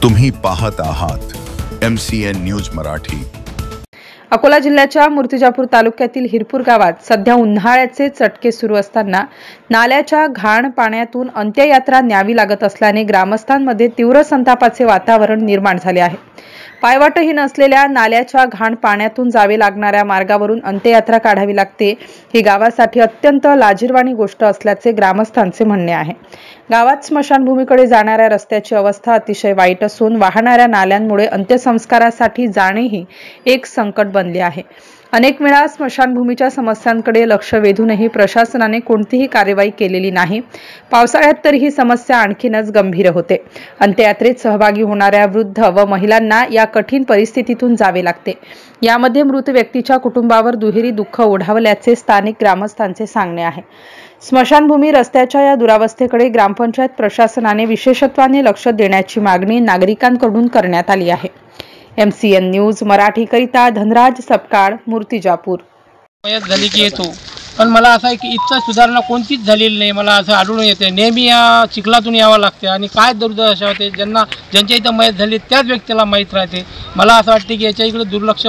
तुम्ही पाहत आहात MCN न्यूज मराठी। अकोला जिल्ह्याच्या मूर्तिजापूर तालुक्यातील हिरपूर गावात सध्या उन्हाळ्याचे चटके सुरू असताना नाल्याच्या घाण पाण्यातून अंत्ययात्रा न्यावी लागत असल्याने ग्रामस्थांमध्ये तीव्र संतापाचे वातावरण निर्माण झाले आहे। पायवाटही नसलेल्या नाल्याच्या घाण पाण्यातून जावे लागणाऱ्या मार्गावरून अंत्ययात्रा काढावी लागते, ही गावासाठी अत्यंत लाजिरवाणी गोष्ट असल्याचे ग्रामस्थांचे म्हणणे आहे। गावात स्मशानभूमीकडे जाणाऱ्या रस्त्याची अवस्था अतिशय वाईट असून वाहणाऱ्या नाल्यांमुळे अंत्यसंस्कारासाठी जाणेही एक संकट बनले आहे। अनेक वेळा स्मशानभूमीच्या समस्यांकडे लक्ष वेधूनही प्रशासनाने कोणतीही कार्यवाही केलेली नाही। पावसाळ्यात तर ही समस्या आणखीनच गंभीर होते। अंत्ययात्रेत सहभागी होणाऱ्या वृद्ध व महिलांना या कठीण परिस्थितीतून जावे लागते। यामध्ये मृत व्यक्तीच्या कुटुंबावर दुहेरी दुःख ओढावल्याचे स्थानिक ग्रामस्थांचे सांगणे आहे। स्मशानभूमी रस्त्याच्या या दुरावस्थेकडे ग्रामपंचायत प्रशासनाने विशेषत्वाने लक्ष देण्याची मागणी नागरिकांकडून करण्यात आली आहे। MCN न्यूज मराठी करिता धनराज सपकाळ, मूर्तिजापूर। झाली की येतो, पण मला असं आहे की इथं सुधारणा कोणतीच झालेली नाही। मला असं आढळून येते नेहमी या चिखलातून यावं लागते आणि काय दुर्दशा होते, ज्यांच्या इथं मयत झाली त्याच व्यक्तीला माहीत राहते। मला असं वाटते की याच्या इकडे दुर्लक्ष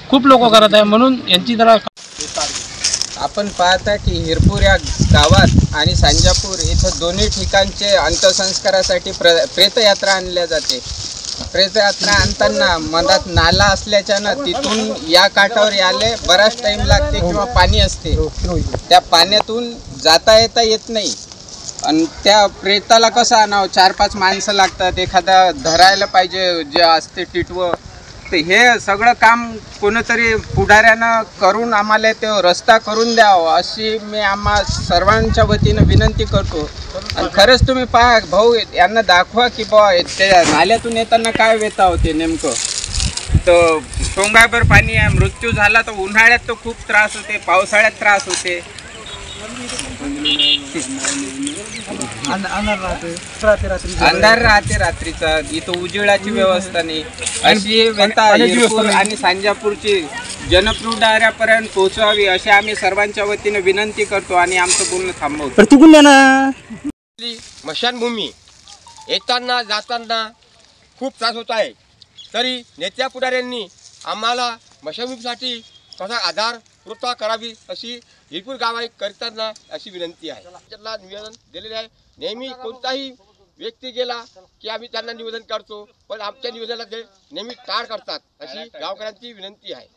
खूप लोक करत आहे, म्हणून यांची जरा आपण पाहता की हिरपूर या गावात आणि सांजापूर इथं दोन्ही ठिकाणचे अंत्यसंस्कारासाठी प्रेतयात्रा आणल्या जाते। प्रेतयात्रा आणताना मधात नाला असल्याच्यानं तिथून या काठावर याले बराच टाइम लागते किंवा पाणी असते, त्या पाण्यातून जाता येत नाही। आणि त्या प्रेताला कसं आणावं, 4-5 माणसं लागतात, एखादा धरायला पाहिजे जे असते टिटवं। तर हे सगळं काम कोणतरी पुढाऱ्यानं करून आम्हाला ते रस्ता करून द्यावा अशी मी आम्हा सर्वांच्या वतीनं विनंती करतो। आणि खरंच तुम्ही पहा भाऊ, यांना दाखवा की बा त्या नाल्यातून येताना काय वेता होते नेमकं। तर सोंगाभर पाणी आहे, मृत्यू झाला तर उन्हाळ्यात तर खूप त्रास होते, पावसाळ्यात त्रास होते। अंधार राहते रात्रीचा, इथं उजेडाची व्यवस्था नाही। अशी व्यथा हिरपूर आणि सांजापूरची जनपुढाऱ्यापर्यंत पोहोचावी अशी आम्ही सर्वांच्या वतीने विनंती करतो आणि आमचं बोलणं थांबवतो। स्मशानभूमी येताना जाताना खूप त्रास होत आहे, तरी नेत्या पुढाऱ्यांनी आम्हाला स्मशानभूमीसाठी थोडा आधार पुरवठा करावी अशी हिरपूर गावाकरिता अशी विनंती आहे। त्यांना निवेदन दिलेले आहे, नेहमी कोणताही व्यक्ती गेला की आम्ही त्यांना निवेदन करतो, पण आमच्या निवेदनाला ते नेहमी टाळ करतात अशी गावकऱ्यांची विनंती आहे।